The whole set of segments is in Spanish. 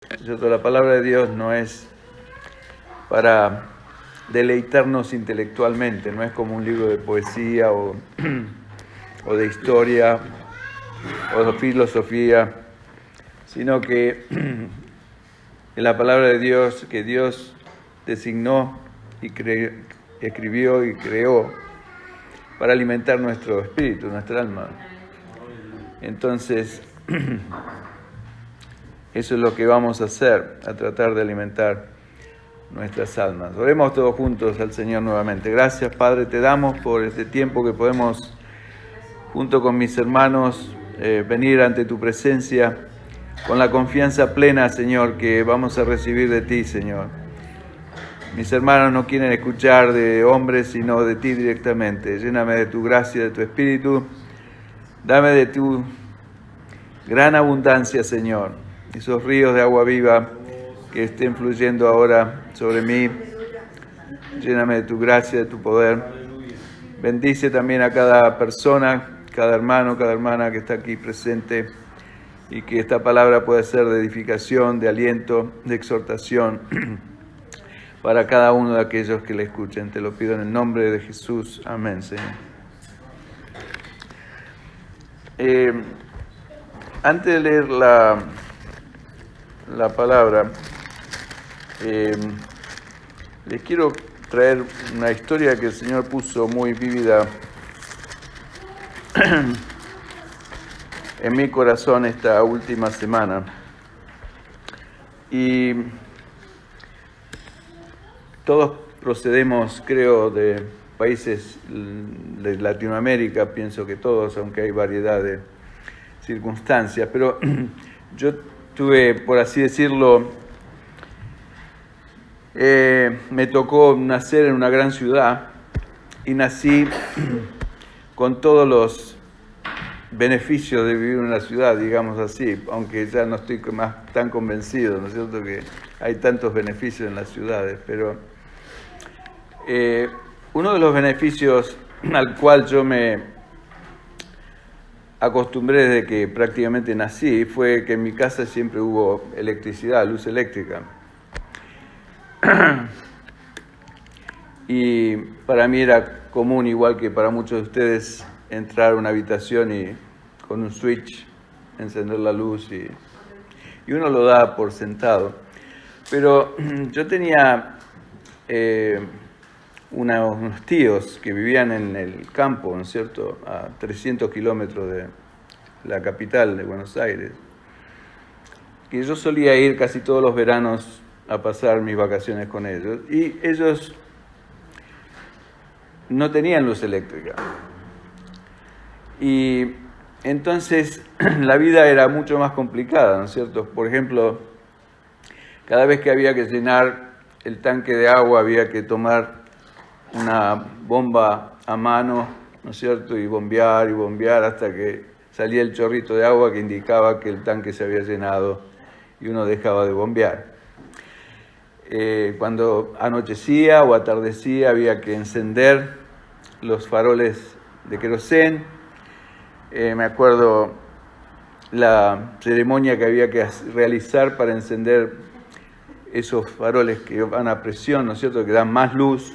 La palabra de Dios no es para deleitarnos intelectualmente, no es como un libro de poesía o de historia o de filosofía, sino que es la palabra de Dios que Dios designó y escribió y creó para alimentar nuestro espíritu, nuestra alma. Entonces, eso es lo que vamos a hacer, a tratar de alimentar nuestras almas. Oremos todos juntos al Señor nuevamente. Gracias, Padre, te damos por este tiempo que podemos, junto con mis hermanos, venir ante tu presencia con la confianza plena, Señor, que vamos a recibir de ti, Señor. Mis hermanos no quieren escuchar de hombres, sino de ti directamente. Lléname de tu gracia, de tu espíritu. Dame de tu gran abundancia, Señor. Esos ríos de agua viva que estén fluyendo ahora sobre mí. Lléname de tu gracia, de tu poder. Bendice también a cada persona, cada hermano, cada hermana que está aquí presente, y que esta palabra pueda ser de edificación, de aliento, de exhortación para cada uno de aquellos que le escuchen. Te lo pido en el nombre de Jesús. Amén, Señor. Antes de leer la palabra, les quiero traer una historia que el Señor puso muy vívida en mi corazón esta última semana. Y todos procedemos, creo, de países de Latinoamérica, pienso que todos, aunque hay variedad de circunstancias, pero yo tuve, por así decirlo, me tocó nacer en una gran ciudad y nací con todos los beneficios de vivir en una ciudad, digamos así, aunque ya no estoy más tan convencido, ¿no es cierto?, que hay tantos beneficios en las ciudades, pero uno de los beneficios al cual yo me acostumbré desde que prácticamente nací fue que en mi casa siempre hubo electricidad, luz eléctrica. Y para mí era común, igual que para muchos de ustedes, entrar a una habitación y con un switch encender la luz y uno lo da por sentado. Pero yo tenía unos tíos que vivían en el campo, ¿no es cierto?, a 300 kilómetros de la capital de Buenos Aires, que yo solía ir casi todos los veranos a pasar mis vacaciones con ellos, y ellos no tenían luz eléctrica. Y entonces la vida era mucho más complicada, ¿no es cierto? Por ejemplo, cada vez que había que llenar el tanque de agua había que tomar una bomba a mano, ¿no es cierto?, y bombear hasta que salía el chorrito de agua que indicaba que el tanque se había llenado y uno dejaba de bombear. Cuando anochecía o atardecía había que encender los faroles de querosén. Me acuerdo la ceremonia que había que realizar para encender esos faroles que van a presión, ¿no es cierto?, que dan más luz.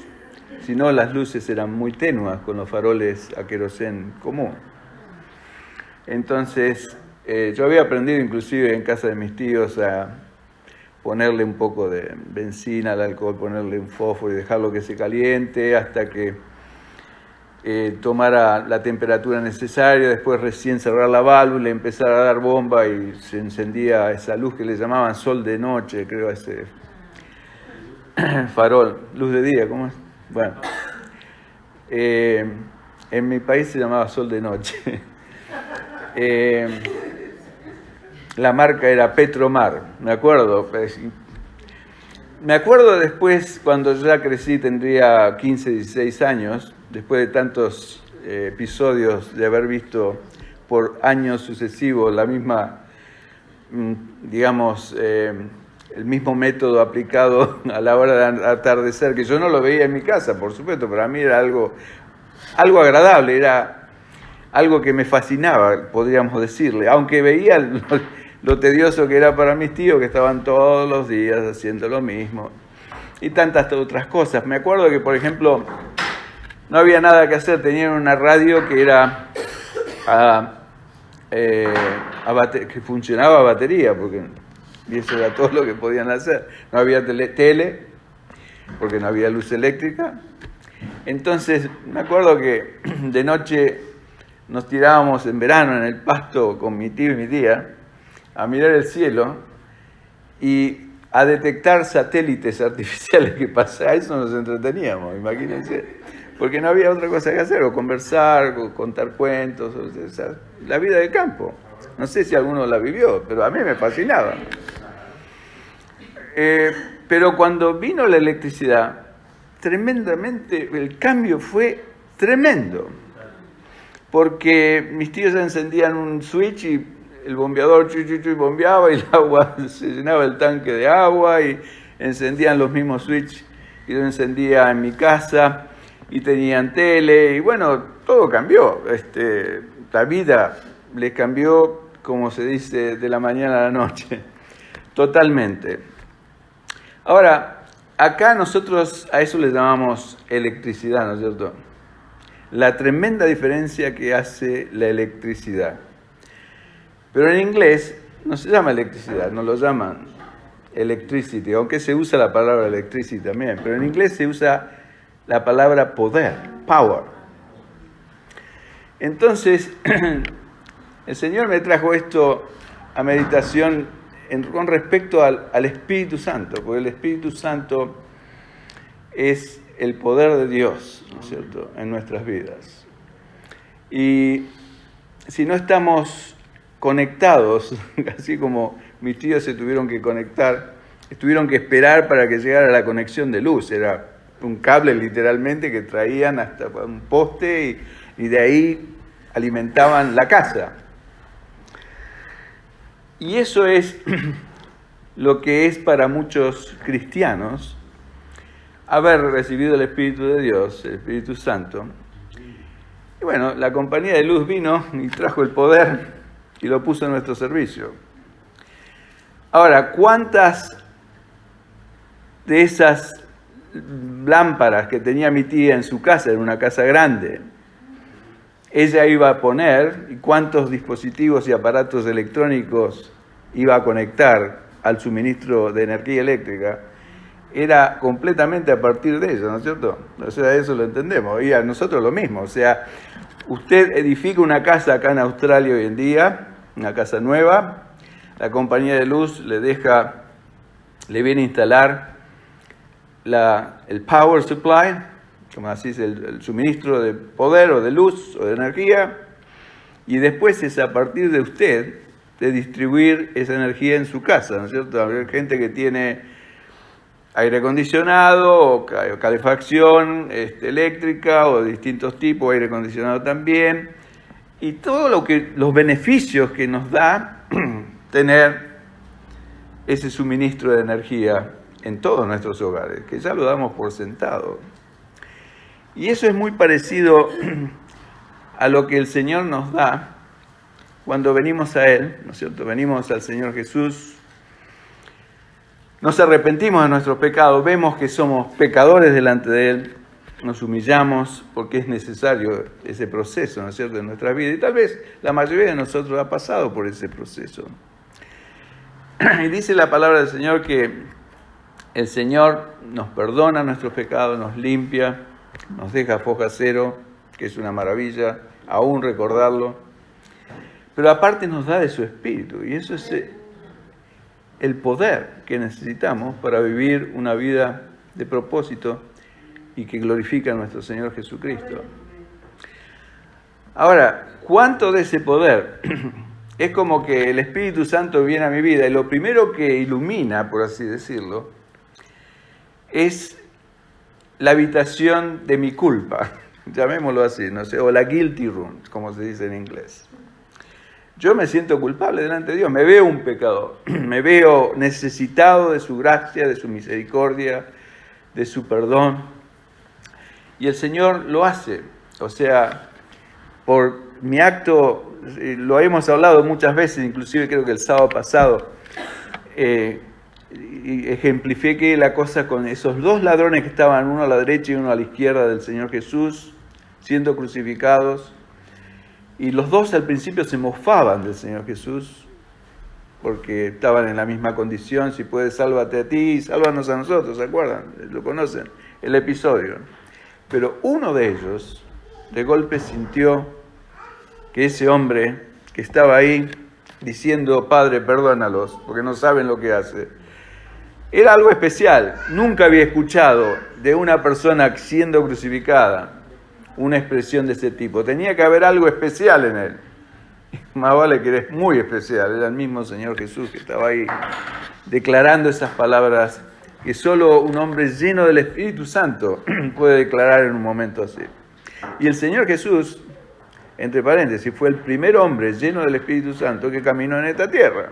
Si no, las luces eran muy tenues con los faroles a querosén común. Entonces, yo había aprendido inclusive en casa de mis tíos a ponerle un poco de benzina al alcohol, ponerle un fósforo y dejarlo que se caliente hasta que tomara la temperatura necesaria, después recién cerrar la válvula, empezar a dar bomba y se encendía esa luz que le llamaban sol de noche, creo, ese farol, luz de día, ¿cómo es? Bueno, en mi país se llamaba sol de noche. La marca era Petromar, me acuerdo. Me acuerdo después, cuando ya crecí, tendría 15, 16 años, después de tantos episodios de haber visto por años sucesivos la misma, digamos, el mismo método aplicado a la hora de atardecer, que yo no lo veía en mi casa, por supuesto, pero a mí era algo agradable, era algo que me fascinaba, podríamos decirle, aunque veía lo tedioso que era para mis tíos, que estaban todos los días haciendo lo mismo. Y tantas otras cosas. Me acuerdo que, por ejemplo, no había nada que hacer. Tenían una radio que era que funcionaba a batería, y eso era todo lo que podían hacer. No había tele, porque no había luz eléctrica. Entonces, me acuerdo que de noche nos tirábamos en verano en el pasto con mi tío y mi tía a mirar el cielo y a detectar satélites artificiales que pasaban. A eso nos entreteníamos, imagínense, porque no había otra cosa que hacer, o conversar, o contar cuentos, o sea, la vida de campo. No sé si alguno la vivió, pero a mí me fascinaba. Pero cuando vino la electricidad, tremendamente, el cambio fue tremendo, porque mis tíos encendían un switch y el bombeador bombeaba y el agua, se llenaba el tanque de agua, y encendían los mismos switch y yo encendía en mi casa, y tenían tele, y bueno, todo cambió. La vida les cambió, como se dice, de la mañana a la noche, totalmente. Ahora, acá nosotros a eso le llamamos electricidad, ¿no es cierto? La tremenda diferencia que hace la electricidad. Pero en inglés no se llama electricidad, no lo llaman electricity, aunque se usa la palabra electricity también, pero en inglés se usa la palabra poder, power. Entonces, el Señor me trajo esto a meditación con respecto al Espíritu Santo, porque el Espíritu Santo es el poder de Dios, ¿no es cierto?, en nuestras vidas. Y si no estamos conectados, así como mis tíos se tuvieron que conectar, tuvieron que esperar para que llegara la conexión de luz, era un cable literalmente que traían hasta un poste y de ahí alimentaban la casa. Y eso es lo que es para muchos cristianos haber recibido el Espíritu de Dios, el Espíritu Santo. Y bueno, la compañía de luz vino y trajo el poder y lo puso a nuestro servicio. Ahora, ¿cuántas de esas lámparas que tenía mi tía en su casa, en una casa grande, ella iba a poner, y cuántos dispositivos y aparatos electrónicos iba a conectar al suministro de energía eléctrica? Era completamente a partir de eso, ¿no es cierto? O sea, eso lo entendemos. Y a nosotros lo mismo. O sea, usted edifica una casa acá en Australia hoy en día, una casa nueva, la compañía de luz le viene a instalar el power supply, como así es el suministro de poder o de luz o de energía, y después es a partir de usted de distribuir esa energía en su casa, ¿no es cierto? Hay gente que tiene aire acondicionado o calefacción eléctrica o de distintos tipos, aire acondicionado también, y todo los beneficios que nos da tener ese suministro de energía en todos nuestros hogares, que ya lo damos por sentado. Y eso es muy parecido a lo que el Señor nos da cuando venimos a Él, ¿no es cierto? Venimos al Señor Jesús, nos arrepentimos de nuestros pecados, vemos que somos pecadores delante de Él, nos humillamos porque es necesario ese proceso, ¿no es cierto?, en nuestra vida. Y tal vez la mayoría de nosotros ha pasado por ese proceso. Y dice la palabra del Señor que el Señor nos perdona nuestros pecados, nos limpia, nos deja foja cero, que es una maravilla, aún recordarlo. Pero aparte nos da de su Espíritu, y eso es el poder que necesitamos para vivir una vida de propósito y que glorifica a nuestro Señor Jesucristo. Ahora, ¿cuánto de ese poder? Es como que el Espíritu Santo viene a mi vida y lo primero que ilumina, por así decirlo, es la habitación de mi culpa, llamémoslo así, no sé, o la guilty room, como se dice en inglés. Yo me siento culpable delante de Dios, me veo un pecador, me veo necesitado de su gracia, de su misericordia, de su perdón. Y el Señor lo hace, o sea, por mi acto lo hemos hablado muchas veces, inclusive creo que el sábado pasado, y ejemplifiqué la cosa con esos dos ladrones que estaban, uno a la derecha y uno a la izquierda del Señor Jesús, siendo crucificados. Y los dos al principio se mofaban del Señor Jesús, porque estaban en la misma condición. Si puedes, sálvate a ti, sálvanos a nosotros, ¿se acuerdan? Lo conocen, el episodio. Pero uno de ellos, de golpe sintió que ese hombre que estaba ahí, diciendo, Padre, perdónalos, porque no saben lo que hace, era algo especial. Nunca había escuchado de una persona siendo crucificada una expresión de ese tipo. Tenía que haber algo especial en él. Más vale que eres muy especial. Era el mismo Señor Jesús que estaba ahí declarando esas palabras que solo un hombre lleno del Espíritu Santo puede declarar en un momento así. Y el Señor Jesús, entre paréntesis, fue el primer hombre lleno del Espíritu Santo que caminó en esta tierra,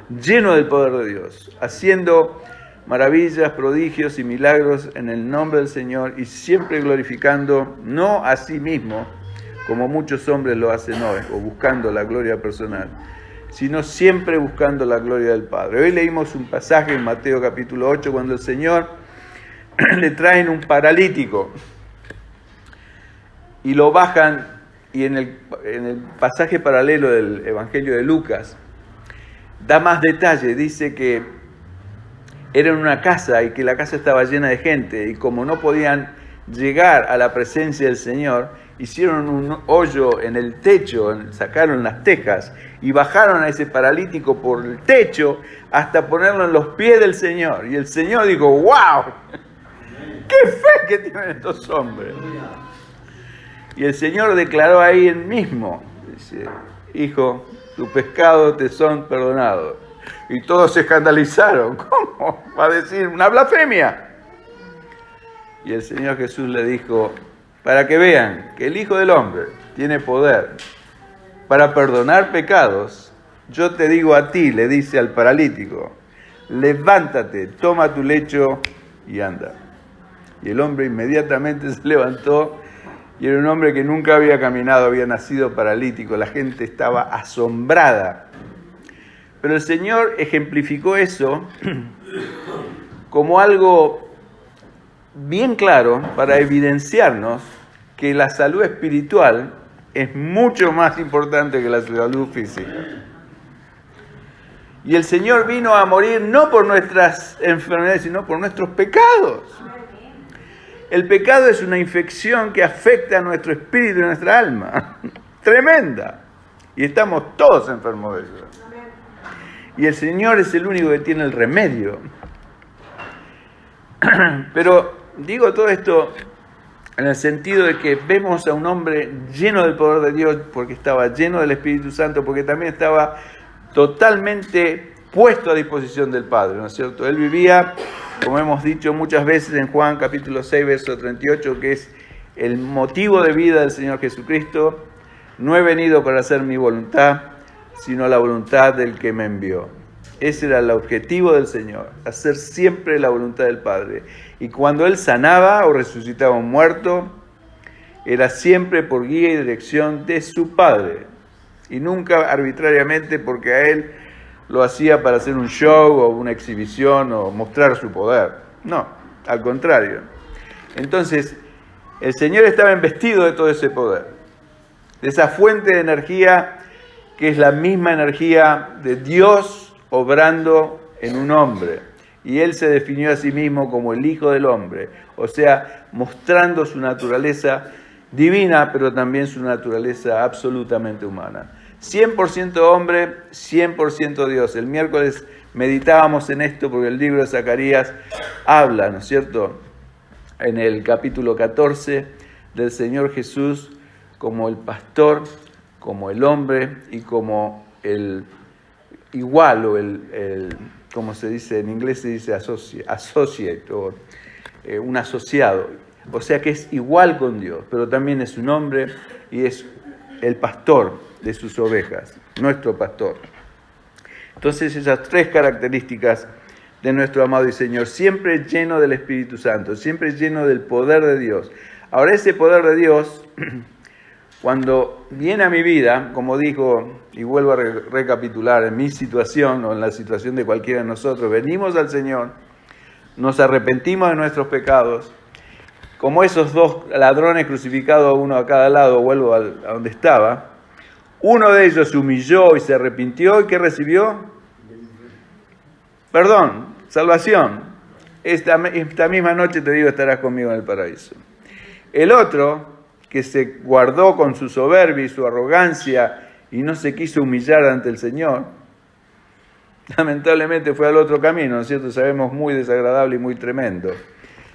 lleno del poder de Dios, haciendo maravillas, prodigios y milagros en el nombre del Señor y siempre glorificando no a sí mismo, como muchos hombres lo hacen hoy, o buscando la gloria personal, sino siempre buscando la gloria del Padre. Hoy leímos un pasaje en Mateo capítulo 8, cuando el Señor le traen un paralítico y lo bajan, y en el pasaje paralelo del Evangelio de Lucas, da más detalle, dice que era en una casa y que la casa estaba llena de gente, y como no podían llegar a la presencia del Señor, hicieron un hoyo en el techo, sacaron las tejas y bajaron a ese paralítico por el techo hasta ponerlo en los pies del Señor. Y el Señor dijo, ¡wow! ¡Qué fe que tienen estos hombres! Y el Señor declaró ahí él mismo, dice, hijo, tus pecados te son perdonados. Y todos se escandalizaron. ¿Cómo? Va a decir una blasfemia. Y el Señor Jesús le dijo, para que vean que el Hijo del Hombre tiene poder para perdonar pecados, yo te digo a ti, le dice al paralítico, levántate, toma tu lecho y anda. Y el hombre inmediatamente se levantó, y era un hombre que nunca había caminado, había nacido paralítico. La gente estaba asombrada. Pero el Señor ejemplificó eso como algo bien claro para evidenciarnos que la salud espiritual es mucho más importante que la salud física. Y el Señor vino a morir no por nuestras enfermedades, sino por nuestros pecados. El pecado es una infección que afecta a nuestro espíritu y a nuestra alma. Tremenda. Y estamos todos enfermos de eso. Y el Señor es el único que tiene el remedio. Pero digo todo esto en el sentido de que vemos a un hombre lleno del poder de Dios, porque estaba lleno del Espíritu Santo, porque también estaba totalmente puesto a disposición del Padre, ¿no es cierto? Él vivía, como hemos dicho muchas veces en Juan capítulo 6, verso 38, que es el motivo de vida del Señor Jesucristo. No he venido para hacer mi voluntad, sino la voluntad del que me envió. Ese era el objetivo del Señor, hacer siempre la voluntad del Padre. Y cuando Él sanaba o resucitaba a un muerto, era siempre por guía y dirección de su Padre. Y nunca arbitrariamente, porque a Él lo hacía para hacer un show o una exhibición o mostrar su poder. No, al contrario. Entonces, el Señor estaba investido de todo ese poder, de esa fuente de energía que es la misma energía de Dios obrando en un hombre. Y Él se definió a sí mismo como el Hijo del Hombre, o sea, mostrando su naturaleza divina, pero también su naturaleza absolutamente humana. 100% hombre, 100% Dios. El miércoles meditábamos en esto porque el libro de Zacarías habla, ¿no es cierto?, en el capítulo 14 del Señor Jesús como el pastor, como el hombre y como el igual o el como se dice en inglés, se dice associate o un asociado. O sea que es igual con Dios, pero también es un hombre y es el pastor de sus ovejas, nuestro pastor. Entonces esas tres características de nuestro amado y Señor, siempre lleno del Espíritu Santo, siempre lleno del poder de Dios. Ahora ese poder de Dios cuando viene a mi vida, como dijo, y vuelvo a recapitular, en mi situación o en la situación de cualquiera de nosotros, venimos al Señor, nos arrepentimos de nuestros pecados, como esos dos ladrones crucificados, uno a cada lado, vuelvo a donde estaba, uno de ellos se humilló y se arrepintió, ¿y qué recibió? Perdón, salvación. Esta misma noche te digo, estarás conmigo en el paraíso. El otro, que se guardó con su soberbia y su arrogancia y no se quiso humillar ante el Señor, lamentablemente fue al otro camino, ¿no es cierto? Sabemos, muy desagradable y muy tremendo,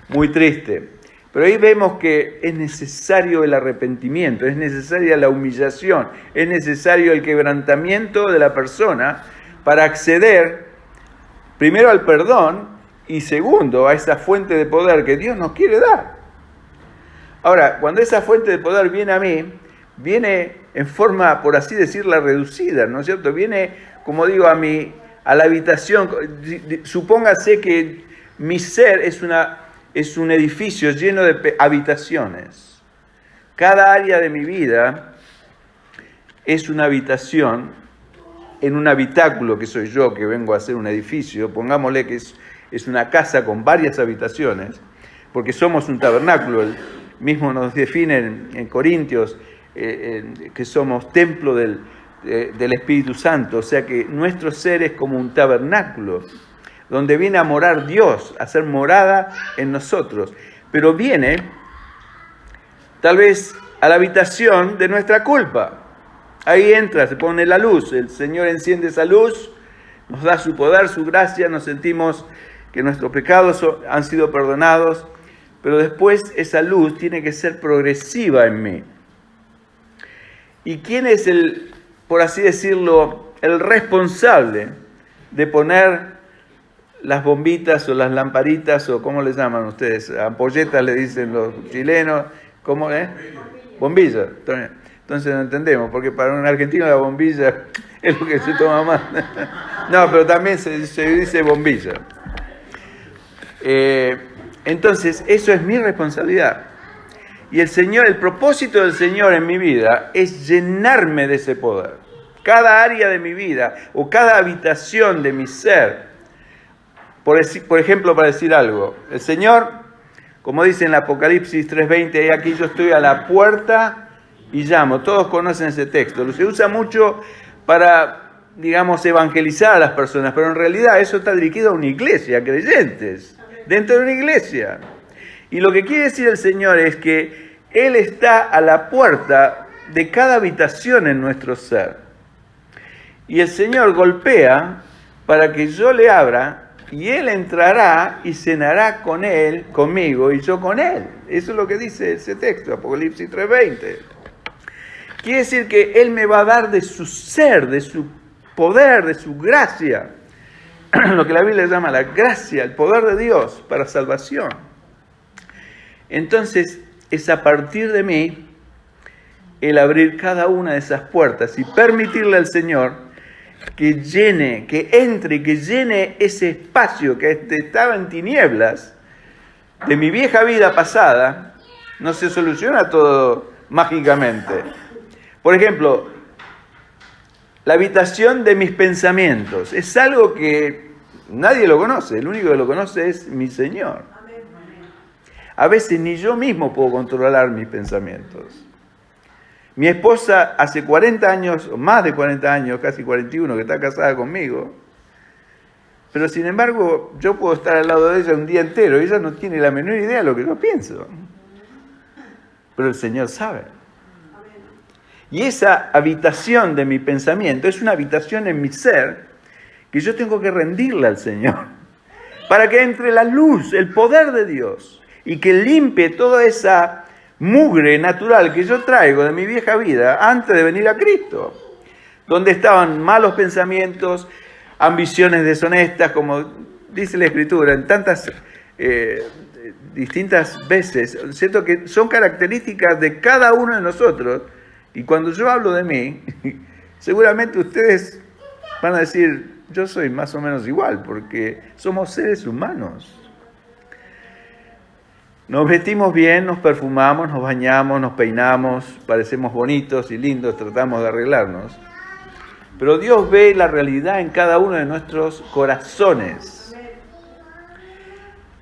muy triste. Pero ahí vemos que es necesario el arrepentimiento, es necesaria la humillación, es necesario el quebrantamiento de la persona para acceder primero al perdón y segundo a esa fuente de poder que Dios nos quiere dar. Ahora, cuando esa fuente de poder viene a mí, viene en forma, por así decirla, reducida, ¿no es cierto? Viene, como digo, a la habitación. Supóngase que mi ser es un edificio lleno de habitaciones. Cada área de mi vida es una habitación en un habitáculo que soy yo, que vengo a hacer un edificio. Pongámosle que es una casa con varias habitaciones, porque somos un tabernáculo. El mismo nos define en Corintios que somos templo del Espíritu Santo. O sea que nuestro ser es como un tabernáculo, donde viene a morar Dios, a ser morada en nosotros. Pero viene, tal vez, a la habitación de nuestra culpa. Ahí entra, se pone la luz, el Señor enciende esa luz, nos da su poder, su gracia, nos sentimos que nuestros pecados han sido perdonados, pero después esa luz tiene que ser progresiva en mí. ¿Y quién es por así decirlo, el responsable de poner las bombitas o las lamparitas, o cómo les llaman ustedes? Ampolletas le dicen los chilenos, ¿cómo es? Bombilla. Entonces no entendemos, porque para un argentino la bombilla es lo que se toma más. No, pero también se dice bombilla. Entonces, eso es mi responsabilidad. Y el propósito del Señor en mi vida es llenarme de ese poder. Cada área de mi vida, o cada habitación de mi ser. Por ejemplo, para decir algo, el Señor, como dice en el Apocalipsis 3:20, aquí yo estoy a la puerta y llamo. Todos conocen ese texto. Se usa mucho para, digamos, evangelizar a las personas, pero en realidad eso está dirigido a una iglesia, a creyentes, dentro de una iglesia. Y lo que quiere decir el Señor es que Él está a la puerta de cada habitación en nuestro ser. Y el Señor golpea para que yo le abra, y Él entrará y cenará con Él, conmigo, y yo con Él. Eso es lo que dice ese texto, Apocalipsis 3:20. Quiere decir que Él me va a dar de su ser, de su poder, de su gracia. Lo que la Biblia llama la gracia, el poder de Dios para salvación. Entonces, es a partir de mí el abrir cada una de esas puertas y permitirle al Señor que llene, que entre, que llene ese espacio que estaba en tinieblas de mi vieja vida pasada. No se soluciona todo mágicamente. Por ejemplo, la habitación de mis pensamientos es algo que nadie lo conoce, el único que lo conoce es mi Señor. A veces ni yo mismo puedo controlar mis pensamientos. Mi esposa hace 40 años, o más de 40 años, casi 41, que está casada conmigo, pero sin embargo yo puedo estar al lado de ella un día entero y ella no tiene la menor idea de lo que yo pienso. Pero el Señor sabe. Y esa habitación de mi pensamiento es una habitación en mi ser que yo tengo que rendirle al Señor para que entre la luz, el poder de Dios, y que limpie toda esa mugre natural que yo traigo de mi vieja vida antes de venir a Cristo, donde estaban malos pensamientos, ambiciones deshonestas, como dice la Escritura en tantas distintas veces, ¿cierto? Que son características de cada uno de nosotros. Y cuando yo hablo de mí, seguramente ustedes van a decir, yo soy más o menos igual, porque somos seres humanos. Nos vestimos bien, nos perfumamos, nos bañamos, nos peinamos, parecemos bonitos y lindos, tratamos de arreglarnos. Pero Dios ve la realidad en cada uno de nuestros corazones.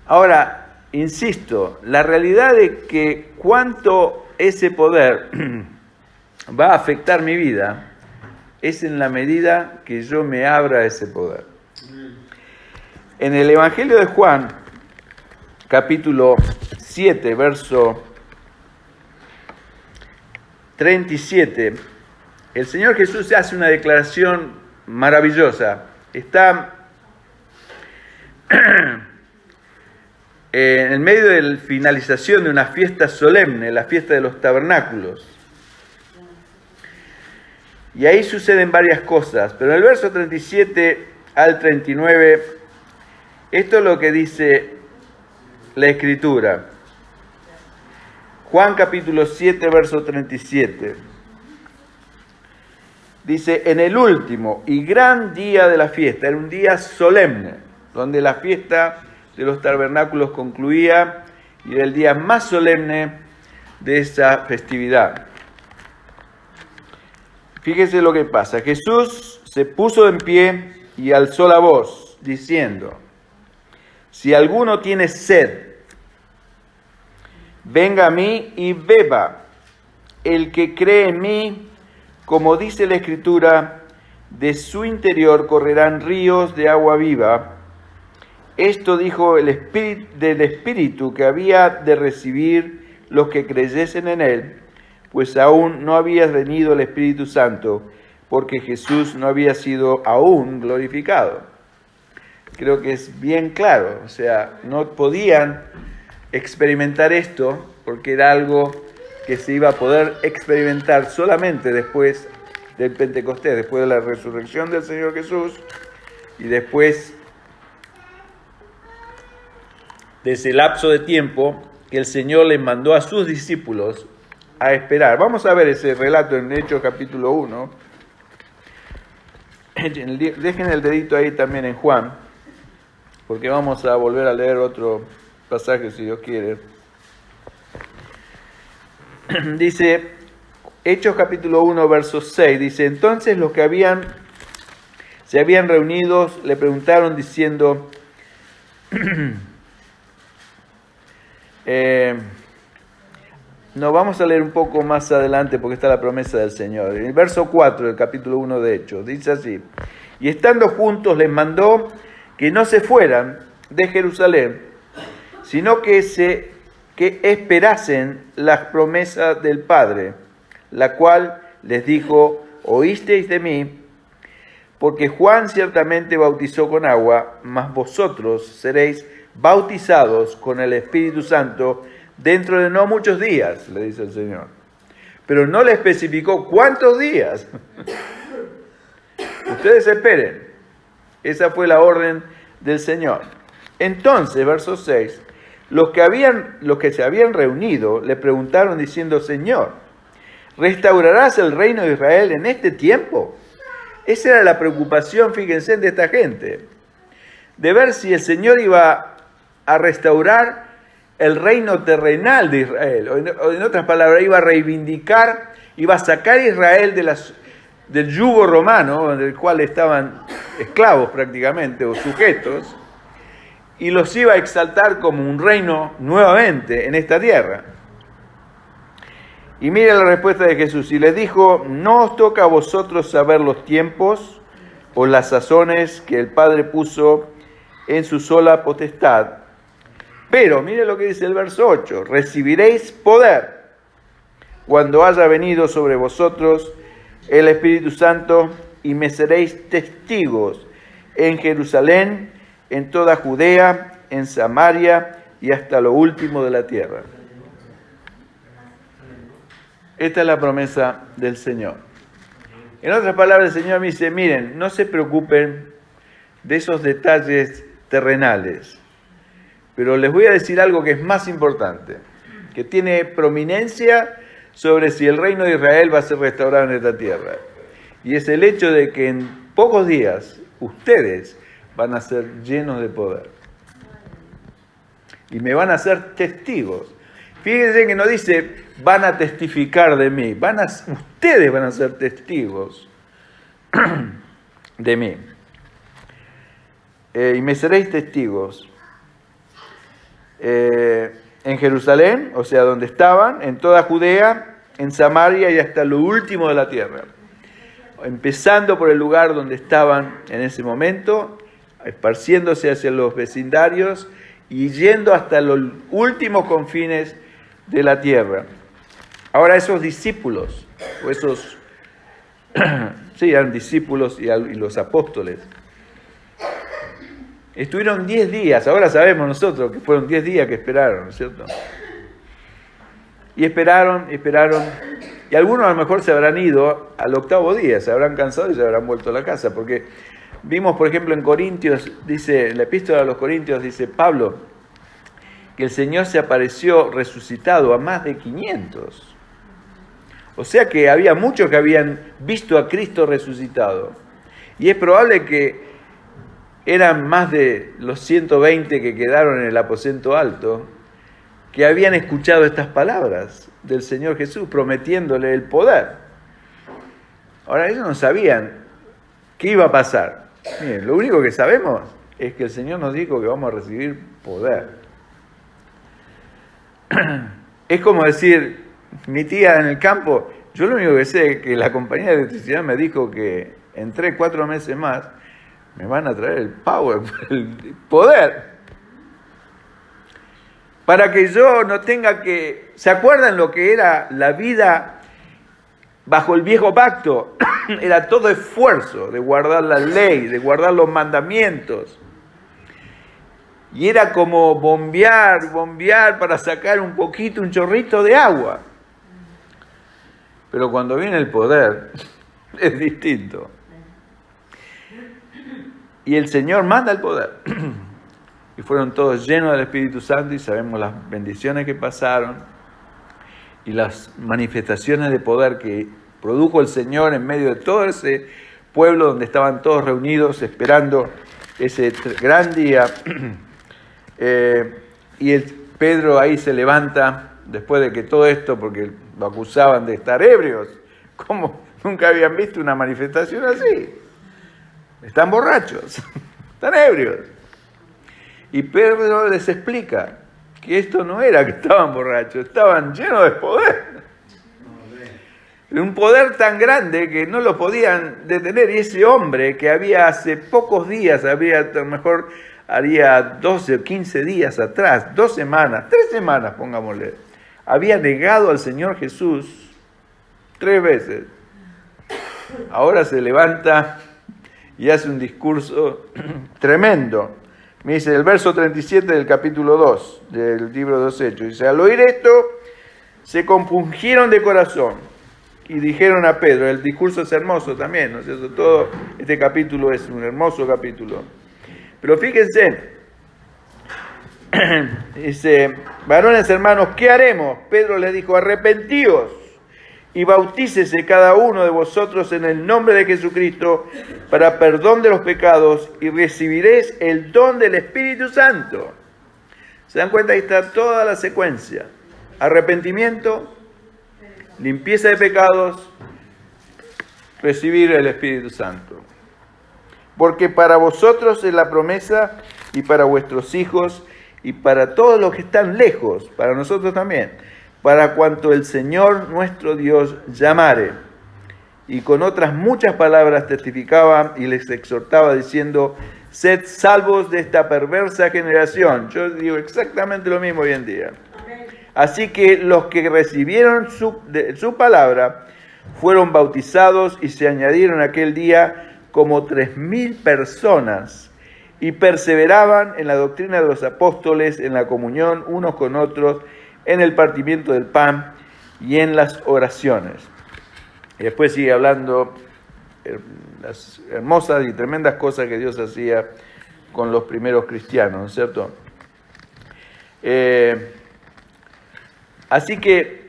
Ahora, insisto, la realidad de que cuánto ese poder va a afectar mi vida es en la medida que yo me abra a ese poder. En el Evangelio de Juan, capítulo 7, verso 37, el Señor Jesús hace una declaración maravillosa. Está en el medio de la finalización de una fiesta solemne, la fiesta de los tabernáculos. Y ahí suceden varias cosas, pero en el verso 37 al 39, esto es lo que dice la Escritura. Juan capítulo 7, verso 37. Dice, en el último y gran día de la fiesta, era un día solemne, donde la fiesta de los tabernáculos concluía y era el día más solemne de esa festividad. Fíjese lo que pasa. Jesús se puso en pie y alzó la voz, diciendo, si alguno tiene sed, venga a mí y beba. El que cree en mí, como dice la Escritura, de su interior correrán ríos de agua viva. Esto dijo el Espíritu que había de recibir los que creyesen en él, pues aún no había venido el Espíritu Santo, porque Jesús no había sido aún glorificado. Creo que es bien claro, o sea, no podían experimentar esto porque era algo que se iba a poder experimentar solamente después del Pentecostés, después de la resurrección del Señor Jesús y después de ese lapso de tiempo que el Señor les mandó a sus discípulos a esperar. Vamos a ver ese relato en Hechos capítulo 1. Dejen el dedito ahí también en Juan, porque vamos a volver a leer otro pasaje si Dios quiere. Dice, Hechos capítulo 1, verso 6, dice, entonces los que se habían reunido le preguntaron diciendo, no, vamos a leer un poco más adelante porque está la promesa del Señor. En el verso 4 del capítulo 1 de Hechos, dice así, y estando juntos les mandó que no se fueran de Jerusalén, sino que esperasen la promesa del Padre, la cual les dijo, oísteis de mí, porque Juan ciertamente bautizó con agua, mas vosotros seréis bautizados con el Espíritu Santo dentro de no muchos días, le dice el Señor. Pero no le especificó cuántos días. Ustedes esperen. Esa fue la orden del Señor. Entonces, verso 6, los que se habían reunido le preguntaron diciendo, Señor, ¿restaurarás el reino de Israel en este tiempo? Esa era la preocupación, fíjense, de esta gente, de ver si el Señor iba a restaurar el reino terrenal de Israel, o en otras palabras, iba a reivindicar, iba a sacar a Israel del yugo romano, del cual estaban esclavos prácticamente, o sujetos, y los iba a exaltar como un reino nuevamente en esta tierra. Y mire la respuesta de Jesús, y les dijo, no os toca a vosotros saber los tiempos o las sazones que el Padre puso en su sola potestad. Pero, mire lo que dice el verso 8, recibiréis poder cuando haya venido sobre vosotros el Espíritu Santo y me seréis testigos en Jerusalén, en toda Judea, en Samaria y hasta lo último de la tierra. Esta es la promesa del Señor. En otras palabras, el Señor me dice, miren, no se preocupen de esos detalles terrenales, pero les voy a decir algo que es más importante, que tiene prominencia sobre si el reino de Israel va a ser restaurado en esta tierra. Y es el hecho de que en pocos días ustedes van a ser llenos de poder. y me van a ser testigos. Fíjense que no dice, van a testificar de mí, ustedes van a ser testigos de mí. Y me seréis testigos en Jerusalén, o sea, donde estaban, en toda Judea, en Samaria y hasta lo último de la tierra. Empezando por el lugar donde estaban en ese momento, esparciéndose hacia los vecindarios y yendo hasta los últimos confines de la tierra. Ahora esos discípulos, o esos, sí, eran discípulos y los apóstoles, estuvieron 10 días, ahora sabemos nosotros que fueron 10 días que esperaron, ¿no es cierto? Y esperaron, y algunos a lo mejor se habrán ido al 8º día, se habrán cansado y se habrán vuelto a la casa, porque vimos, por ejemplo, en Corintios, dice, en la epístola a los Corintios, dice Pablo, que el Señor se apareció resucitado a más de 500. O sea que había muchos que habían visto a Cristo resucitado. Y es probable que eran más de los 120 que quedaron en el aposento alto, que habían escuchado estas palabras del Señor Jesús prometiéndole el poder. Ahora ellos no sabían qué iba a pasar. Miren, lo único que sabemos es que el Señor nos dijo que vamos a recibir poder. Es como decir, mi tía en el campo, yo lo único que sé es que la compañía de electricidad me dijo que en 3-4 meses más me van a traer el power, el poder. Para que yo no tenga que... ¿Se acuerdan lo que era la vida bajo el viejo pacto? Era todo esfuerzo de guardar la ley, de guardar los mandamientos. Y era como bombear para sacar un poquito, un chorrito de agua. Pero cuando viene el poder, es distinto. Y el Señor manda el poder. Y fueron todos llenos del Espíritu Santo y sabemos las bendiciones que pasaron y las manifestaciones de poder que produjo el Señor en medio de todo ese pueblo donde estaban todos reunidos esperando ese gran día. Y Pedro ahí se levanta después de que todo esto, porque lo acusaban de estar ebrios. ¿Cómo? Nunca habían visto una manifestación así. Están borrachos, están ebrios. Y Pedro les explica que esto no era que estaban borrachos, estaban llenos de poder. Un poder tan grande que no lo podían detener. Y ese hombre que había hace pocos días, a lo mejor haría 12 o 15 días atrás, 2 semanas, 3 semanas, pongámosle, había negado al Señor Jesús 3 veces. Ahora se levanta y hace un discurso tremendo. Me dice el verso 37 del capítulo 2 del libro de los Hechos. Dice, al oír esto, se compungieron de corazón y dijeron a Pedro, el discurso es hermoso también, ¿no es cierto? Todo este capítulo es un hermoso capítulo. Pero fíjense, dice, varones hermanos, ¿qué haremos? Pedro les dijo, arrepentíos y bautícese cada uno de vosotros en el nombre de Jesucristo para perdón de los pecados y recibiréis el don del Espíritu Santo. ¿Se dan cuenta? Ahí está toda la secuencia. Arrepentimiento, limpieza de pecados, recibir el Espíritu Santo. Porque para vosotros es la promesa y para vuestros hijos y para todos los que están lejos, para nosotros también, para cuanto el Señor nuestro Dios llamare. Y con otras muchas palabras testificaba y les exhortaba diciendo, sed salvos de esta perversa generación. Yo digo exactamente lo mismo hoy en día. Así que los que recibieron su palabra fueron bautizados y se añadieron aquel día como 3,000 personas y perseveraban en la doctrina de los apóstoles, en la comunión unos con otros, en el partimiento del pan y en las oraciones. Y después sigue hablando las hermosas y tremendas cosas que Dios hacía con los primeros cristianos, ¿no es cierto? Así que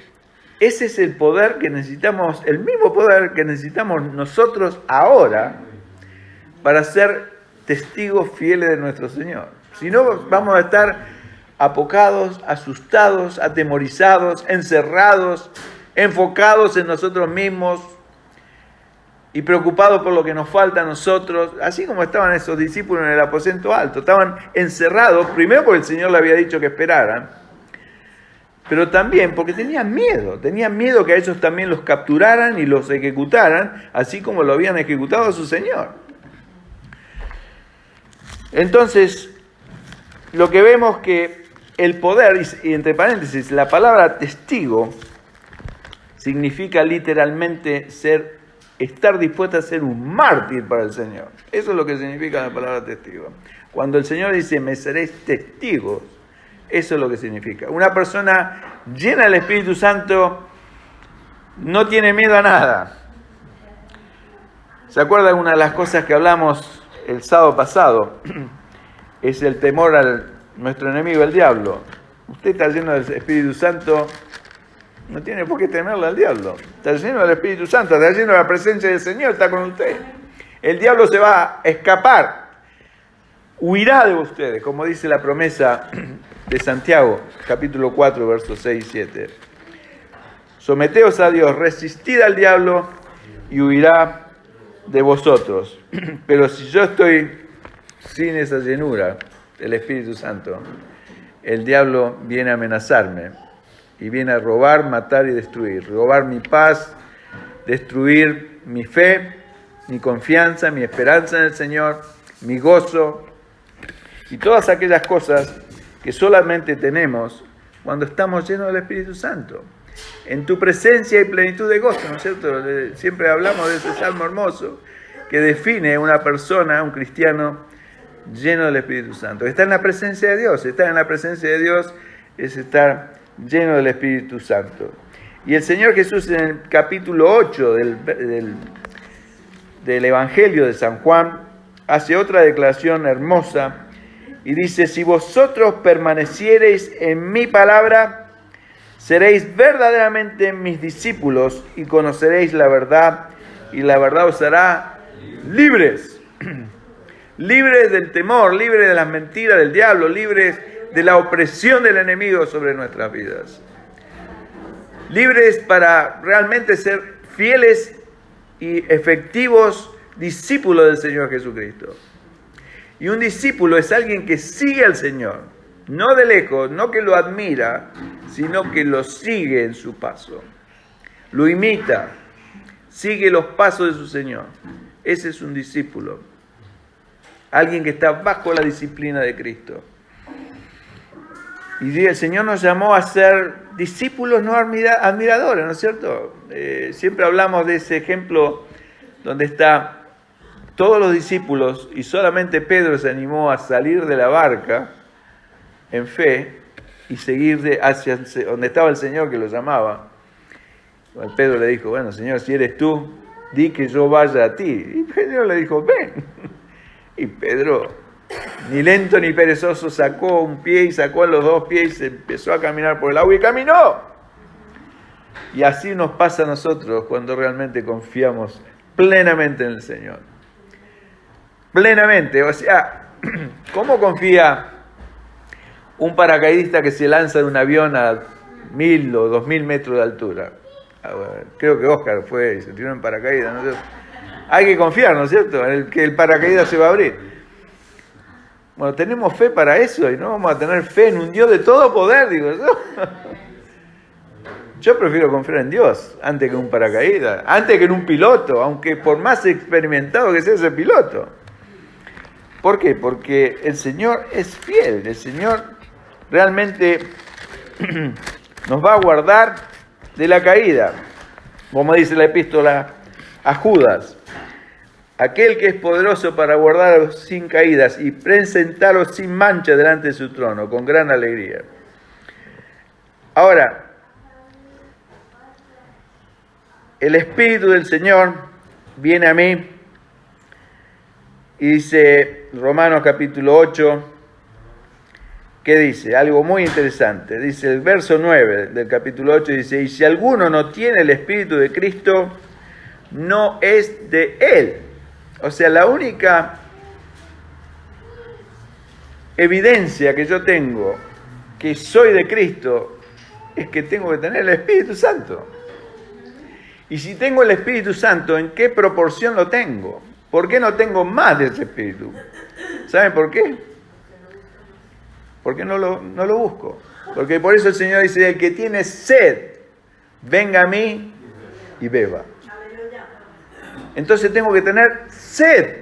ese es el poder que necesitamos, el mismo poder que necesitamos nosotros ahora para ser testigos fieles de nuestro Señor. Si no, vamos a estar apocados, asustados, atemorizados, encerrados, enfocados en nosotros mismos y preocupados por lo que nos falta a nosotros, así como estaban esos discípulos en el aposento alto. Estaban encerrados, primero porque el Señor le había dicho que esperaran, pero también porque tenían miedo que a ellos también los capturaran y los ejecutaran, así como lo habían ejecutado a su Señor. Entonces, lo que vemos que el poder, y entre paréntesis, la palabra testigo significa literalmente estar dispuesto a ser un mártir para el Señor. Eso es lo que significa la palabra testigo. Cuando el Señor dice, me seréis testigos, eso es lo que significa. Una persona llena del Espíritu Santo no tiene miedo a nada. ¿Se acuerdan una de las cosas que hablamos el sábado pasado? Es el temor a nuestro enemigo, el diablo. Usted está lleno del Espíritu Santo, no tiene por qué temerle al diablo. Está lleno del Espíritu Santo, está lleno de la presencia del Señor, está con usted. El diablo se va a escapar, huirá de ustedes, como dice la promesa de Santiago, capítulo 4, versos 6 y 7. Someteos a Dios, resistid al diablo y huirá de vosotros. Pero si yo estoy sin esa llenura del Espíritu Santo, el diablo viene a amenazarme y viene a robar, matar y destruir. Robar mi paz, destruir mi fe, mi confianza, mi esperanza en el Señor, mi gozo y todas aquellas cosas que solamente tenemos cuando estamos llenos del Espíritu Santo. En tu presencia hay plenitud de gozo, ¿no es cierto? Siempre hablamos de ese salmo hermoso que define una persona, un cristiano lleno del Espíritu Santo. Está en la presencia de Dios. Estar en la presencia de Dios es estar lleno del Espíritu Santo. Y el Señor Jesús en el capítulo 8 del Evangelio de San Juan hace otra declaración hermosa y dice, si vosotros permaneciereis en mi palabra, seréis verdaderamente mis discípulos y conoceréis la verdad, y la verdad os hará libres. Libres del temor, libres de las mentiras del diablo, libres de la opresión del enemigo sobre nuestras vidas. Libres para realmente ser fieles y efectivos discípulos del Señor Jesucristo. Y un discípulo es alguien que sigue al Señor, no de lejos, no que lo admira, sino que lo sigue en su paso. Lo imita, sigue los pasos de su Señor. Ese es un discípulo. Alguien que está bajo la disciplina de Cristo. Y el Señor nos llamó a ser discípulos, no admiradores, ¿no es cierto? Siempre hablamos de ese ejemplo donde está todos los discípulos y solamente Pedro se animó a salir de la barca en fe y seguir hacia donde estaba el Señor que lo llamaba. Bueno, Pedro le dijo, bueno, Señor, si eres tú, di que yo vaya a ti. Y Pedro le dijo, ven. Y Pedro, ni lento ni perezoso, sacó un pie y sacó los dos pies y se empezó a caminar por el agua y caminó. Y así nos pasa a nosotros cuando realmente confiamos plenamente en el Señor. Plenamente, o sea, ¿cómo confía un paracaidista que se lanza de un avión a 1000 o 2000 metros de altura? Creo que Oscar fue y se tiró en paracaídas, ¿no? Hay que confiar, ¿no es cierto?, en que el paracaídas se va a abrir. Bueno, tenemos fe para eso y no vamos a tener fe en un Dios de todo poder, digo yo. Yo prefiero confiar en Dios antes que en un paracaídas, antes que en un piloto, aunque por más experimentado que sea ese piloto. ¿Por qué? Porque el Señor es fiel, el Señor realmente nos va a guardar de la caída, como dice la epístola a Judas, aquel que es poderoso para guardaros sin caídas y presentaros sin mancha delante de su trono, con gran alegría. Ahora, el Espíritu del Señor viene a mí y dice Romanos capítulo 8, ¿qué dice? Algo muy interesante. Dice el verso 9 del capítulo 8, dice, y si alguno no tiene el Espíritu de Cristo, no es de Él. O sea, la única evidencia que yo tengo que soy de Cristo es que tengo que tener el Espíritu Santo. Y si tengo el Espíritu Santo, ¿en qué proporción lo tengo? ¿Por qué no tengo más de ese Espíritu? ¿Saben por qué? Porque no lo busco. Porque por eso el Señor dice, el que tiene sed, venga a mí y beba. Entonces tengo que tener sed.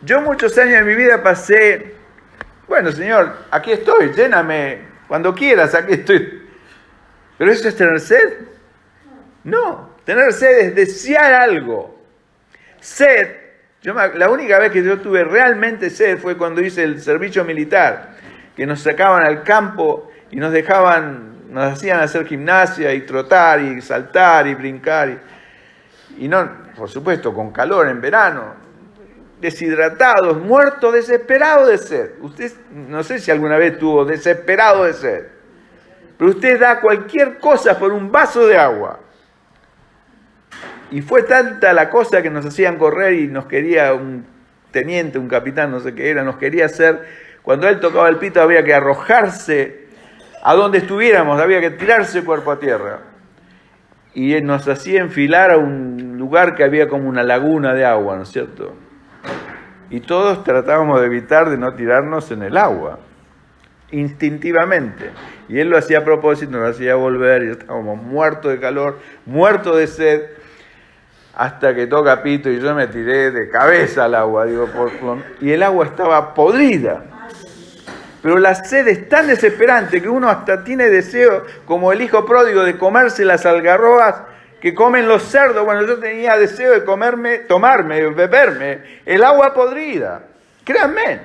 Yo muchos años en mi vida pasé, bueno, Señor, aquí estoy, lléname cuando quieras, aquí estoy. ¿Pero eso es tener sed? No, tener sed es desear algo. Sed, la única vez que yo tuve realmente sed fue cuando hice el servicio militar, que nos sacaban al campo y nos hacían hacer gimnasia y trotar y saltar y brincar. Y no, por supuesto, con calor en verano, deshidratados, muertos, desesperados de sed. Usted, no sé si alguna vez estuvo desesperado de sed, pero usted da cualquier cosa por un vaso de agua. Y fue tanta la cosa que nos hacían correr y nos quería un teniente, un capitán, no sé qué era, nos quería hacer, cuando él tocaba el pito había que arrojarse a donde estuviéramos, había que tirarse cuerpo a tierra. Y él nos hacía enfilar a un lugar que había como una laguna de agua, ¿no es cierto? Y todos tratábamos de evitar de no tirarnos en el agua, instintivamente. Y él lo hacía a propósito, nos hacía volver, y estábamos muertos de calor, muertos de sed, hasta que toca pito y yo me tiré de cabeza al agua, y el agua estaba podrida. Pero la sed es tan desesperante que uno hasta tiene deseo, como el hijo pródigo, de comerse las algarrobas que comen los cerdos. Bueno, yo tenía deseo de beberme el agua podrida. Créanme.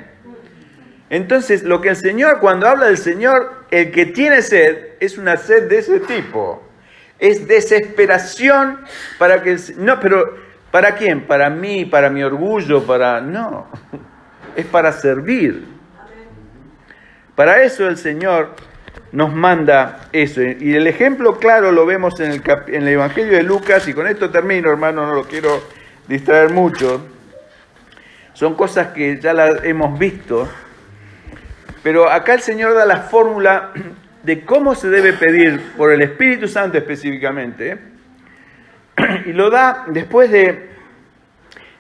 Entonces, lo que el Señor, cuando habla del Señor, el que tiene sed, es una sed de ese tipo. Es desesperación para que... No, pero ¿para quién? Para mí, para mi orgullo, no. Es para servir. Para eso el Señor nos manda eso. Y el ejemplo claro lo vemos en el Evangelio de Lucas, y con esto termino, hermano, no lo quiero distraer mucho. Son cosas que ya las hemos visto, pero acá el Señor da la fórmula de cómo se debe pedir por el Espíritu Santo específicamente, y lo da después de,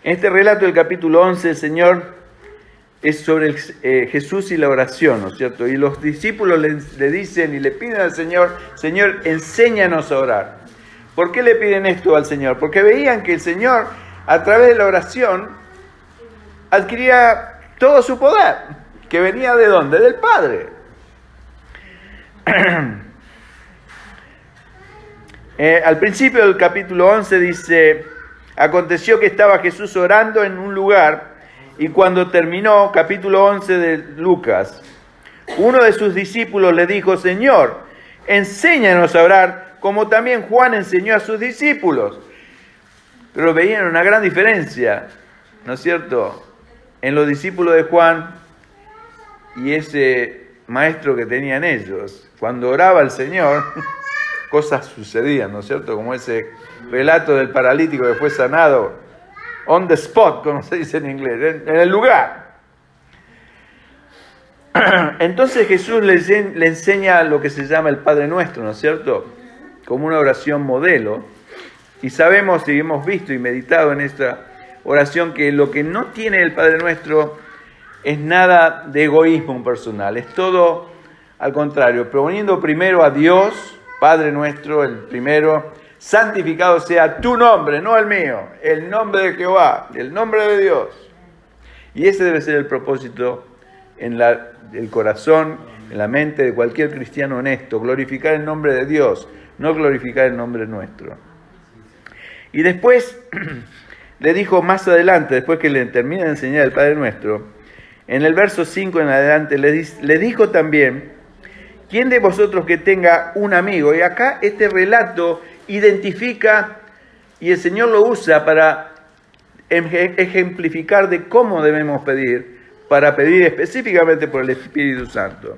en este relato del capítulo 11, el Señor es sobre Jesús y la oración, ¿no es cierto? Y los discípulos le dicen y le piden al Señor, Señor, enséñanos a orar. ¿Por qué le piden esto al Señor? Porque veían que el Señor, a través de la oración, adquiría todo su poder, que venía ¿de dónde? Del Padre. Al principio del capítulo 11 dice, aconteció que estaba Jesús orando en un lugar, y cuando terminó, capítulo 11 de Lucas, uno de sus discípulos le dijo, Señor, enséñanos a orar, como también Juan enseñó a sus discípulos. Pero veían una gran diferencia, ¿no es cierto?, en los discípulos de Juan y ese maestro que tenían ellos. Cuando oraba el Señor, cosas sucedían, ¿no es cierto?, como ese relato del paralítico que fue sanado on the spot, como se dice en inglés, en el lugar. Entonces Jesús le enseña lo que se llama el Padre Nuestro, ¿no es cierto?, como una oración modelo. Y sabemos y hemos visto y meditado en esta oración que lo que no tiene el Padre Nuestro es nada de egoísmo personal, es todo al contrario, poniendo primero a Dios, Padre Nuestro, el primero. Santificado sea tu nombre, no el mío, el nombre de Jehová, el nombre de Dios. Y ese debe ser el propósito en el corazón, en la mente de cualquier cristiano honesto, glorificar el nombre de Dios, no glorificar el nombre nuestro. Y después le dijo más adelante, después que le termina de enseñar el Padre Nuestro, en el verso 5 en adelante, le dijo también, ¿quién de vosotros que tenga un amigo? Y acá este relato identifica, y el Señor lo usa para ejemplificar de cómo debemos pedir, para pedir específicamente por el Espíritu Santo.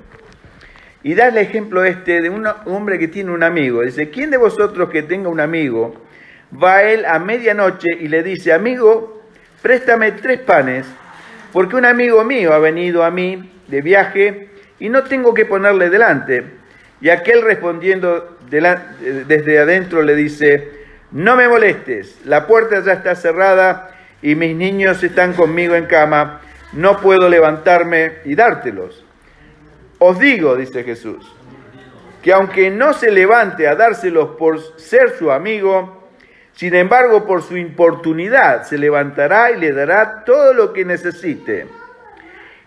Y da el ejemplo de un hombre que tiene un amigo. Dice, ¿quién de vosotros que tenga un amigo, va a él a medianoche y le dice, amigo, préstame 3 panes, porque un amigo mío ha venido a mí de viaje y no tengo que ponerle delante. Y aquel respondiendo desde adentro le dice: no me molestes, la puerta ya está cerrada y mis niños están conmigo en cama, no puedo levantarme y dártelos. Os digo, dice Jesús, que aunque no se levante a dárselos por ser su amigo, sin embargo por su importunidad se levantará y le dará todo lo que necesite.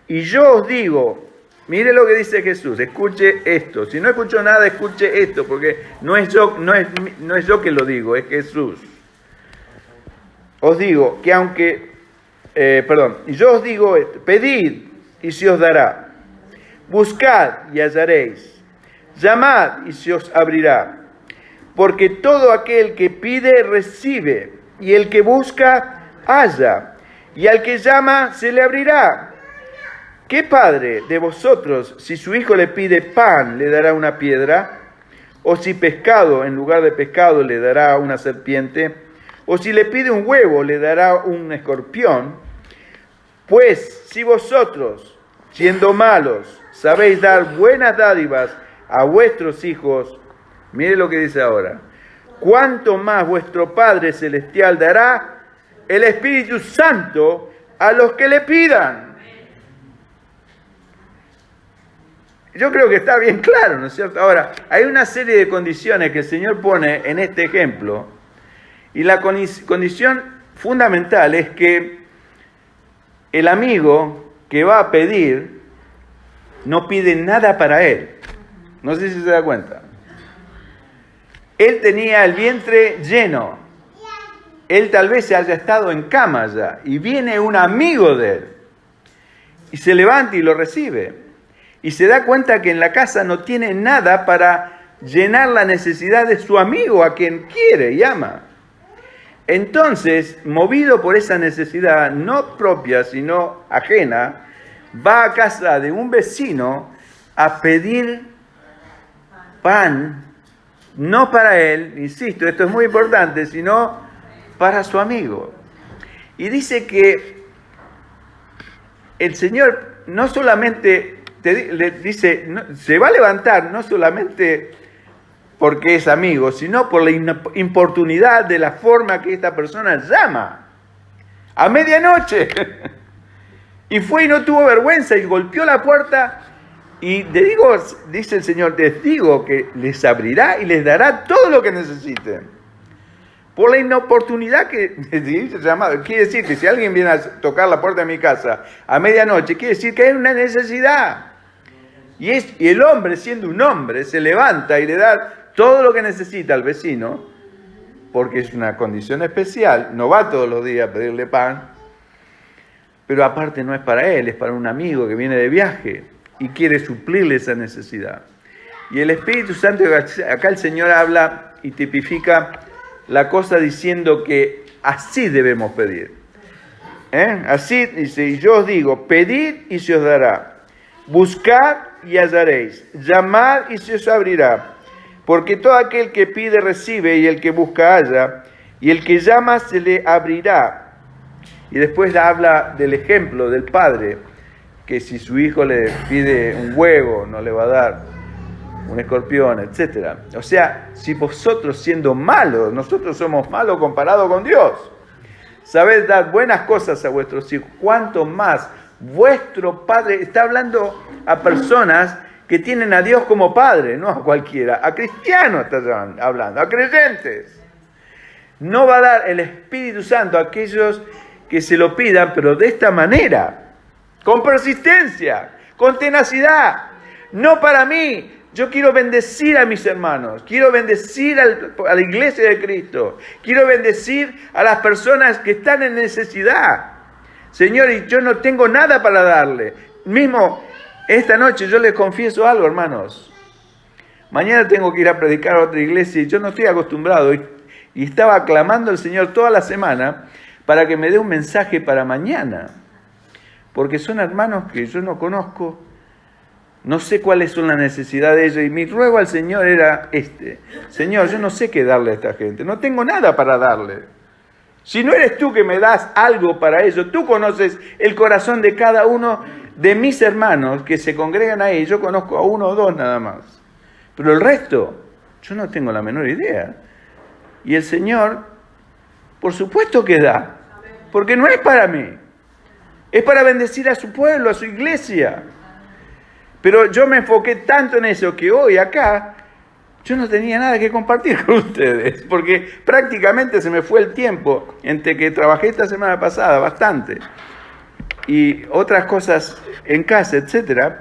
Y yo os digo, mire lo que dice Jesús, escuche esto. Si no escuchó nada, escuche esto, porque no es yo que lo digo, es Jesús. Os digo que y yo os digo esto: pedid y se os dará, buscad y hallaréis, llamad y se os abrirá, porque todo aquel que pide recibe, y el que busca halla, y al que llama se le abrirá. ¿Qué padre de vosotros, si su hijo le pide pan, le dará una piedra? ¿O si pescado, en lugar de pescado, le dará una serpiente? ¿O si le pide un huevo, le dará un escorpión? Pues si vosotros, siendo malos, sabéis dar buenas dádivas a vuestros hijos, mire lo que dice ahora, ¿cuánto más vuestro Padre Celestial dará el Espíritu Santo a los que le pidan? Yo creo que está bien claro, ¿no es cierto? Ahora, hay una serie de condiciones que el Señor pone en este ejemplo, y la condición fundamental es que el amigo que va a pedir no pide nada para él. No sé si se da cuenta. Él tenía el vientre lleno. Él tal vez se haya estado en cama ya, y viene un amigo de él, y se levanta y lo recibe. Y se da cuenta que en la casa no tiene nada para llenar la necesidad de su amigo, a quien quiere y ama. Entonces, movido por esa necesidad, no propia, sino ajena, va a casa de un vecino a pedir pan, no para él, insisto, esto es muy importante, sino para su amigo. Y dice que el Señor no solamente le dice, se va a levantar no solamente porque es amigo, sino por la importunidad de la forma que esta persona llama. A medianoche. Y fue y no tuvo vergüenza y golpeó la puerta. Y le digo, dice el Señor, les digo que les abrirá y les dará todo lo que necesiten. Por la inoportunidad que dice llamado. Quiere decir que si alguien viene a tocar la puerta de mi casa a medianoche, quiere decir que hay una necesidad. Y el hombre, siendo un hombre, se levanta y le da todo lo que necesita al vecino, porque es una condición especial. No va todos los días a pedirle pan, pero aparte no es para él, es para un amigo que viene de viaje y quiere suplirle esa necesidad. Y el Espíritu Santo, acá el Señor habla y tipifica la cosa diciendo que así debemos pedir. Así dice, y yo os digo, pedid y se os dará. Buscad y hallaréis, llamad y se os abrirá, porque todo aquel que pide recibe, y el que busca halla, y el que llama se le abrirá. Y después habla del ejemplo del padre, que si su hijo le pide un huevo, no le va a dar un escorpión, etc. O sea, si vosotros siendo malos, nosotros somos malos comparado con Dios, sabéis dar buenas cosas a vuestros hijos, cuánto más vuestro Padre. Está hablando a personas que tienen a Dios como Padre, no a cualquiera, a cristianos está hablando, a creyentes. No va a dar el Espíritu Santo a aquellos que se lo pidan, pero de esta manera, con persistencia, con tenacidad. No para mí, yo quiero bendecir a mis hermanos, quiero bendecir a la iglesia de Cristo, quiero bendecir a las personas que están en necesidad. Señor, y yo no tengo nada para darle. Mismo esta noche yo les confieso algo, hermanos. Mañana tengo que ir a predicar a otra iglesia y yo no estoy acostumbrado. Y estaba clamando al Señor toda la semana para que me dé un mensaje para mañana. Porque son hermanos que yo no conozco. No sé cuáles son las necesidades de ellos. Y mi ruego al Señor era Señor, yo no sé qué darle a esta gente. No tengo nada para darle. Si no eres tú que me das algo para eso, tú conoces el corazón de cada uno de mis hermanos que se congregan ahí. Yo conozco a 1 o 2 nada más. Pero el resto, yo no tengo la menor idea. Y el Señor, por supuesto que da. Porque no es para mí. Es para bendecir a su pueblo, a su iglesia. Pero yo me enfoqué tanto en eso que hoy acá yo no tenía nada que compartir con ustedes. Porque prácticamente se me fue el tiempo entre que trabajé esta semana pasada, bastante. Y otras cosas en casa, etc.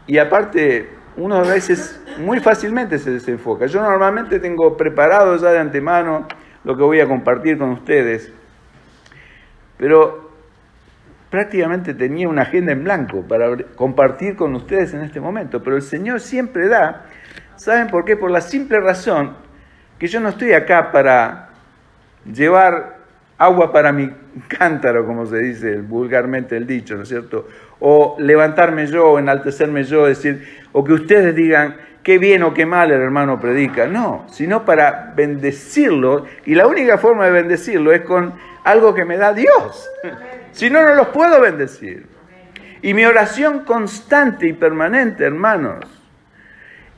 Y aparte, uno a veces muy fácilmente se desenfoca. Yo normalmente tengo preparado ya de antemano lo que voy a compartir con ustedes. Pero prácticamente tenía una agenda en blanco para compartir con ustedes en este momento. Pero el Señor siempre da. ¿Saben por qué? Por la simple razón que yo no estoy acá para llevar agua para mi cántaro, como se dice vulgarmente el dicho, ¿no es cierto? O levantarme yo, o enaltecerme yo, decir, o que ustedes digan qué bien o qué mal el hermano predica. No, sino para bendecirlo, y la única forma de bendecirlo es con algo que me da Dios. Si no, no los puedo bendecir. Y mi oración constante y permanente, hermanos,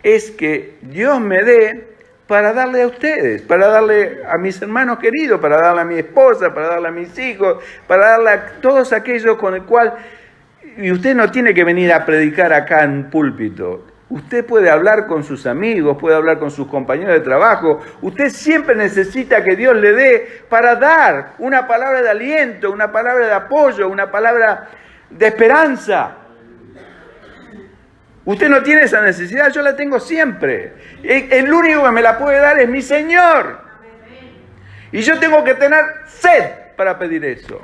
es que Dios me dé para darle a ustedes, para darle a mis hermanos queridos, para darle a mi esposa, para darle a mis hijos, para darle a todos aquellos con el cual... Y usted no tiene que venir a predicar acá en un púlpito. Usted puede hablar con sus amigos, puede hablar con sus compañeros de trabajo. Usted siempre necesita que Dios le dé para dar una palabra de aliento, una palabra de apoyo, una palabra de esperanza. Usted no tiene esa necesidad, yo la tengo siempre. El único que me la puede dar es mi Señor. Y yo tengo que tener sed para pedir eso.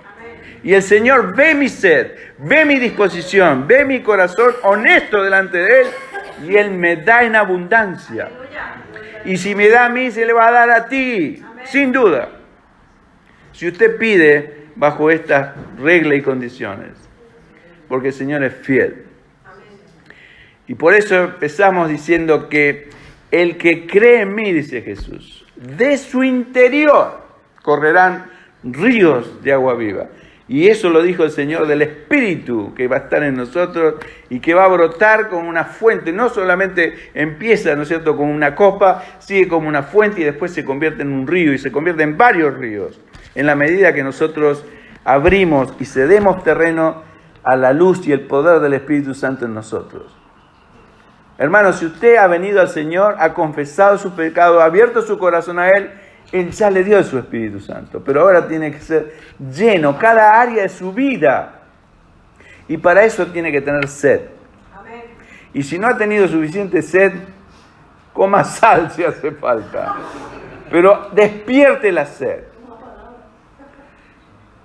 Y el Señor ve mi sed, ve mi disposición, ve mi corazón honesto delante de Él. Y Él me da en abundancia. Y si me da a mí, se le va a dar a ti, sin duda. Si usted pide bajo estas reglas y condiciones. Porque el Señor es fiel. Y por eso empezamos diciendo que el que cree en mí, dice Jesús, de su interior correrán ríos de agua viva. Y eso lo dijo el Señor del Espíritu que va a estar en nosotros y que va a brotar como una fuente. No solamente empieza, ¿no es cierto?, como una copa, sigue como una fuente y después se convierte en un río y se convierte en varios ríos. En la medida que nosotros abrimos y cedemos terreno a la luz y el poder del Espíritu Santo en nosotros. Hermanos, si usted ha venido al Señor, ha confesado su pecado, ha abierto su corazón a Él, Él ya le dio su Espíritu Santo. Pero ahora tiene que ser lleno cada área de su vida. Y para eso tiene que tener sed. Amén. Y si no ha tenido suficiente sed, coma sal si hace falta. Pero despierte la sed.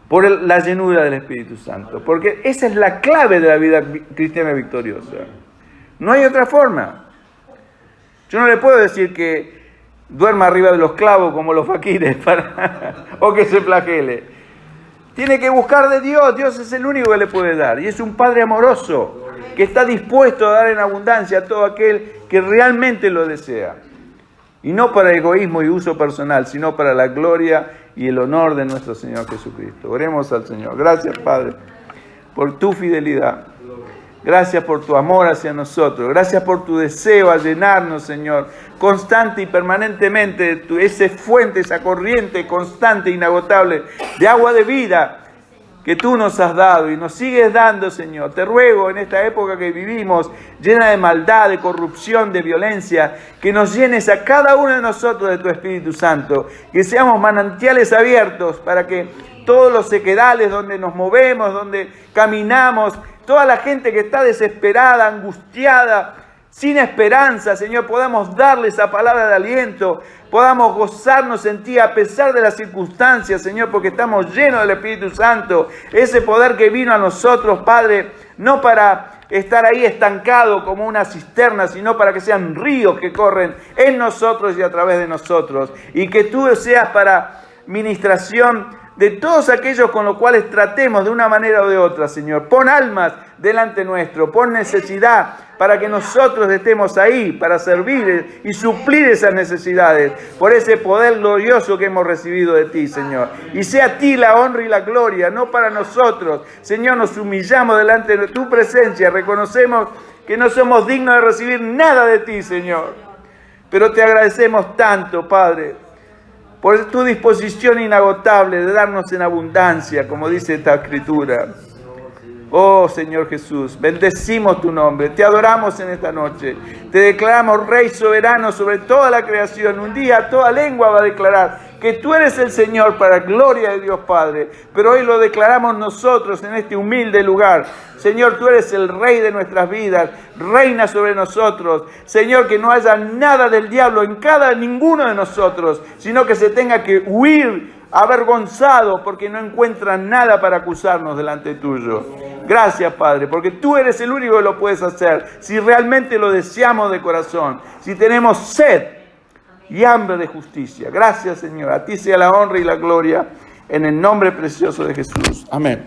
Por la llenura del Espíritu Santo. Porque esa es la clave de la vida cristiana victoriosa. No hay otra forma. Yo no le puedo decir que duerma arriba de los clavos como los faquires o que se flagele. Tiene que buscar de Dios. Dios es el único que le puede dar. Y es un Padre amoroso que está dispuesto a dar en abundancia a todo aquel que realmente lo desea. Y no para egoísmo y uso personal, sino para la gloria y el honor de nuestro Señor Jesucristo. Oremos al Señor. Gracias, Padre, por tu fidelidad. Gracias por tu amor hacia nosotros. Gracias por tu deseo a llenarnos, Señor, constante y permanentemente, esa fuente, esa corriente constante, inagotable, de agua de vida que tú nos has dado y nos sigues dando, Señor. Te ruego en esta época que vivimos, llena de maldad, de corrupción, de violencia, que nos llenes a cada uno de nosotros de tu Espíritu Santo, que seamos manantiales abiertos para que todos los sequedales donde nos movemos, donde caminamos, toda la gente que está desesperada, angustiada, sin esperanza, Señor, podamos darle esa palabra de aliento, podamos gozarnos en ti a pesar de las circunstancias, Señor, porque estamos llenos del Espíritu Santo, ese poder que vino a nosotros, Padre, no para estar ahí estancado como una cisterna, sino para que sean ríos que corren en nosotros y a través de nosotros, y que tú seas para ministración de todos aquellos con los cuales tratemos de una manera o de otra, Señor. Pon almas delante nuestro, pon necesidad para que nosotros estemos ahí, para servir y suplir esas necesidades, por ese poder glorioso que hemos recibido de ti, Señor. Y sea a ti la honra y la gloria, no para nosotros. Señor, nos humillamos delante de tu presencia, reconocemos que no somos dignos de recibir nada de ti, Señor. Pero te agradecemos tanto, Padre, por tu disposición inagotable de darnos en abundancia, como dice esta Escritura. Oh Señor Jesús, bendecimos tu nombre, te adoramos en esta noche, te declaramos Rey soberano sobre toda la creación. Un día toda lengua va a declarar que tú eres el Señor para gloria de Dios Padre, pero hoy lo declaramos nosotros en este humilde lugar. Señor, tú eres el Rey de nuestras vidas, reina sobre nosotros. Señor, que no haya nada del diablo en ninguno de nosotros, sino que se tenga que huir avergonzado porque no encuentran nada para acusarnos delante tuyo. Gracias, Padre, porque tú eres el único que lo puedes hacer si realmente lo deseamos de corazón, si tenemos sed y hambre de justicia. Gracias, Señor. A ti sea la honra y la gloria en el nombre precioso de Jesús. Amén.